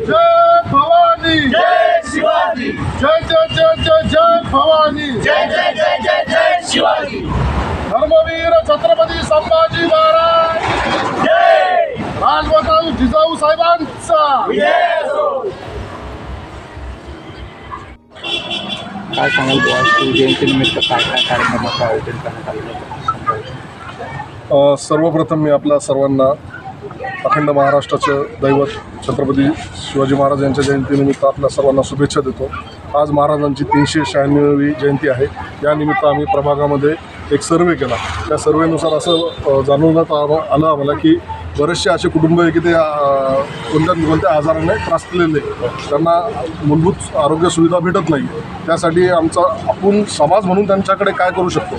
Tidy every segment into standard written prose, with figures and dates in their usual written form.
जय भवानी, जय शिवाजी, जय जय जय जय जय भवानी, जय जय जय जय जय शिवाजी, धर्मवीर छत्रपती संभाजी महाराज जय, राजमाता जिजाऊ साहेबांचा काय सांगाल बुवा, शिवजयंतीनिमित्त काय काय कार्यक्रमाचं आयोजन करण्यात आलेलं आहे? सर्वप्रथम मी आपल्या सर्वांना अखंड महाराष्ट्राचं दैवत छत्रपती शिवाजी महाराज यांच्या जयंतीनिमित्त आपल्या सर्वांना शुभेच्छा देतो. आज महाराजांची 396वी जयंती आहे. यानिमित्त आम्ही प्रभागामध्ये एक सर्वे केला. त्या सर्वेनुसार असं जाणवण्यात आलं आम्हाला की बरेचसे असे कुटुंब आहे की ते कोणत्या आजाराने त्रासलेले, त्यांना मूलभूत आरोग्य सुविधा भेटत नाही. त्यासाठी आपण समाज म्हणून त्यांच्याकडे काय करू शकतो.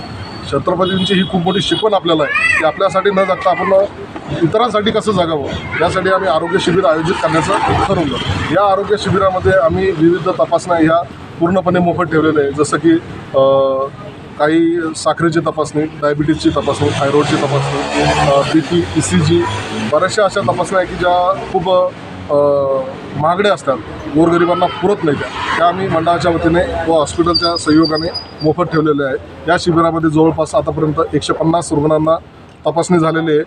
छत्रपतींची ही खूप मोठी शिकवण आपल्याला आहे की आपल्यासाठी न जगता आपण इतरांसाठी कसं जगावं, यासाठी आम्ही आरोग्य शिबिर आयोजित करण्याचं ठरवलं. या आरोग्य शिबिरामध्ये आम्ही विविध तपासण्या ह्या पूर्णपणे मोफत ठेवलेल्या आहे. जसं की काही साखरेची तपासणी, डायबिटीजची तपासणी, थायरॉईडची तपासणी, BP, ECG, बऱ्याचशा अशा तपासण्या आहे की ज्या खूप महागड्या असतात, गोरगरिबांना पुरत नाही. त्या आम्ही मंडळाच्या वतीने व हॉस्पिटलच्या सहयोगाने मोफत ठेवलेल्या आहे. या शिबिरामध्ये जवळपास आतापर्यंत 150 रुग्णांना तपासणी झालेली आहे.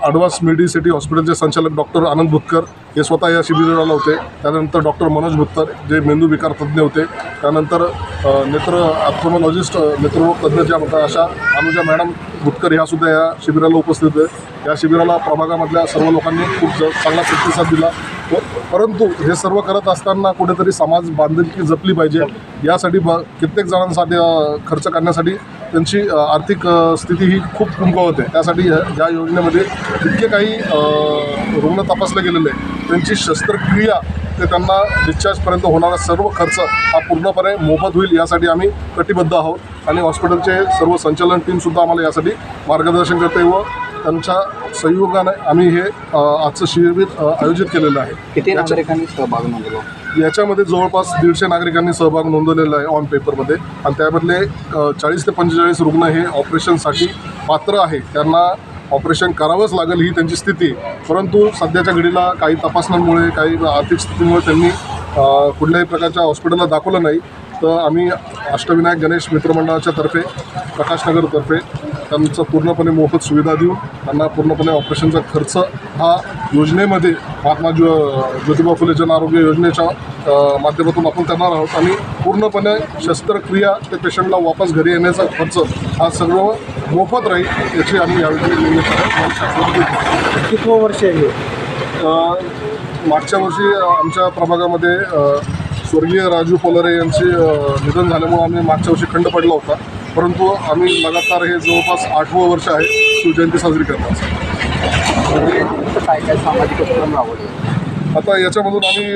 ॲडव्हान्स मेडिसिटी हॉस्पिटलचे संचालक डॉक्टर आनंद भुतकर हे स्वतः या शिबिराला होते. त्यानंतर डॉक्टर मनोज भुतकर जे मेंदूविकार तज्ज्ञ होते. त्यानंतर ऑप्थॉल्मॉलॉजिस्ट नेत्ररोग तज्ज्ञ ज्या होत्या अशा अनुजा मॅडम भुतकर ह्यासुद्धा या शिबिराला उपस्थित होते. या शिबिराला प्रभागामधल्या सर्व लोकांनी खूप चांगला प्रतिसाद दिला. परंतु हे सर्व करत असताना कुठेतरी समाज बांधिलकी जपली पाहिजे, यासाठी कित्येक जणांसाठी खर्च करण्यासाठी त्यांची आर्थिक स्थिती ही खूप कमकुवत आहे. त्यासाठी या योजनेमध्ये जितके काही रुग्ण तपासले गेलेले त्यांची शस्त्रक्रिया ते त्यांना डिस्चार्जपर्यंत होणारा सर्व खर्च हा पूर्णपणे मोफत होईल, यासाठी आम्ही कटिबद्ध आहोत. आणि हॉस्पिटलचे सर्व संचालन टीमसुद्धा आम्हाला यासाठी मार्गदर्शन करते व त्यांच्या सहयोगाने आम्ही हे आजचं शिबिर आयोजित केलेलं आहे. किती नागरिकांनी सहभाग नोंदवला? याच्यामध्ये जवळपास 150 नागरिकांनी सहभाग नोंदवलेला आहे ऑन पेपरमध्ये. आणि त्यामधले 40 ते 45 रुग्ण हे ऑपरेशनसाठी पात्र आहे. त्यांना ऑपरेशन करावंच लागेल ही त्यांची स्थिती. परंतु सध्याच्या घडीला काही तपासण्यांमुळे, काही आर्थिक स्थितीमुळे त्यांनी कुठल्याही प्रकारच्या हॉस्पिटलला दाखवलं नाही. तर आम्ही अष्टविनायक गणेश मित्रमंडळाच्या तर्फे, प्रकाशनगरतर्फे त्यांचं पूर्णपणे मोफत सुविधा देऊन त्यांना पूर्णपणे ऑपरेशनचा खर्च हा योजनेमध्ये महात्मा ज्योतिबा फुले जन आरोग्य योजनेच्या माध्यमातून आपण करणार आहोत. आणि पूर्णपणे शस्त्रक्रिया ते पेशंटला वापस घरी येण्याचा खर्च हा सर्व मोफत राहील, याची आम्ही यावेळी कितवं वर्ष आहे? मागच्या वर्षी आमच्या प्रभागामध्ये स्वर्गीय राजू पोलरे यांचे निधन झाल्यामुळे आम्ही मागच्या वर्षी खंड पडला होता. परंतु आम्ही लगातार हे जवळपास 8वं वर्ष आहे शिवजयंती साजरी करण्याचं. काय काय सामाजिक उपक्रम राबवले? आता याच्यामधून आम्ही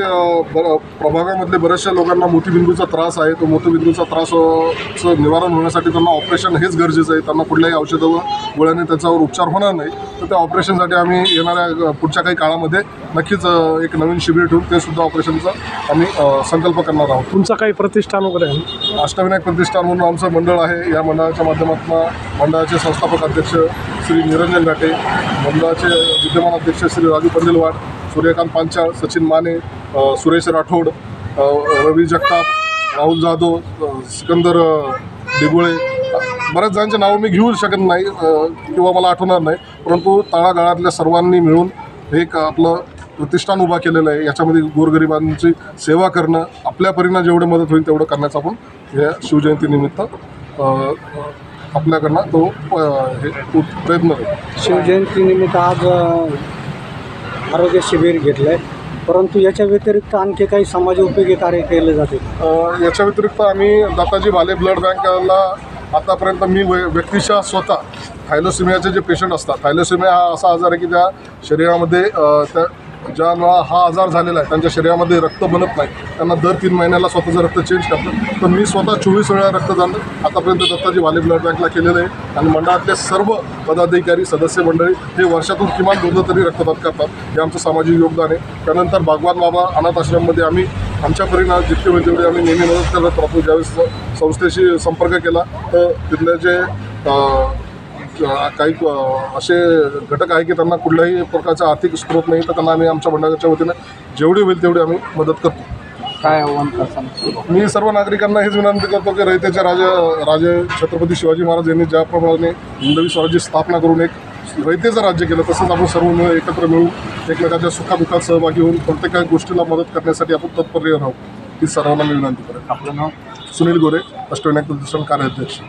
प्रभागामधले बऱ्याचशा लोकांना मोतीबिंदूचा त्रास आहे. तो मोतीबिंदूचा त्रासचं निवारण होण्यासाठी त्यांना ऑपरेशन हेच गरजेचं आहे. त्यांना कुठल्याही औषधं व गोळ्याने त्याच्यावर उपचार होणार नाही. तर त्या ऑपरेशनसाठी आम्ही येणाऱ्या पुढच्या काही काळामध्ये नक्कीच एक नवीन शिबिर ठेवून ते सुद्धा ऑपरेशनचा आम्ही संकल्प करणार आहोत. तुमचं काही प्रतिष्ठान वगैरे आहे? अष्टविनायक प्रतिष्ठान म्हणून आमचं मंडळ आहे. या मंडळाच्या माध्यमातून मंडळाचे संस्थापक अध्यक्ष श्री निरंजन घाटे, मंडळाचे विद्यमान अध्यक्ष श्री राजू पंडिलवाड, सूर्यकांत पांचाळ, सचिन माने, सुरेश राठोड, रवी जगताप, राहुल जाधव, सिकंदर डिगोळे, बऱ्याच जणांचे नावं मी घेऊ शकत नाही किंवा मला आठवणार नाही. परंतु तळागाळातल्या सर्वांनी मिळून एक आपलं प्रतिष्ठान उभा केलेलं आहे. याच्यामध्ये गोरगरिबांची सेवा करणं, आपल्या परीनं जेवढे मदत होईल तेवढं करण्याचा आपण या शिवजयंतीनिमित्त आपल्याकडनं तो प्रयत्न करू. शिवजयंतीनिमित्त आज आरोग्य शिबिर घेतलं आहे, परंतु याच्या व्यतिरिक्त आणखी काही समाजोपयोगी कार्य केले जाते? याच्या व्यतिरिक्त आम्ही दाताजी भाले ब्लड बँकला आतापर्यंत मी व्यक्तिशः स्वतः थायलोसिमियाचे जे पेशंट असतात, थायलोसिमिया हा असा आजार आहे की त्या शरीरामध्ये त्या ज्यांना हा आजार झालेला आहे, त्यांच्या शरीरामध्ये रक्त बनत नाही, त्यांना दर 3 महिन्याला स्वतःचं रक्त चेंज करतात. पण मी स्वतः 24 वेळा रक्तदान आतापर्यंत दत्ताजी वाले ब्लड बँकला केलेलं आहे आणि मंडळातले सर्व पदाधिकारी सदस्य मंडळी हे वर्षातून किमान 2 तरी रक्तदान करतात. हे आमचं सामाजिक योगदान आहे. त्यानंतर बागवान बाबा अनाथ आश्रममध्ये आम्ही आमच्या परीनं जितके होईल तेवढे आम्ही नेहमी मदत करत राहतो. ज्यावेळेस संस्थेशी संपर्क केला तर तिथले जे काही असे घटक आहे की त्यांना कुठल्याही प्रकारचा आर्थिक स्रोत नाही, तर त्यांना आम्ही आमच्या मंडळाच्या वतीनं जेवढी होईल तेवढी आम्ही मदत करतो. काय आव्हान करताना मी सर्व नागरिकांना हेच विनंती करतो की रयतेचे राजे छत्रपती शिवाजी महाराज यांनी ज्याप्रमाणे हिंदवी स्वराज्याची स्थापना करून एक रयतेचं राज्य केलं, तसंच आपण सर्व मिळून एकत्र मिळून एकमेकाच्या सुखादुखात सहभागी होऊन प्रत्येक गोष्टीला मदत करण्यासाठी आपण तत्पर राहू ही सर्वांना मी विनंती करेन. आपलं नाव? सुनील गोरे, अष्टविनायक प्रतिष्ठान कार्याध्यक्ष.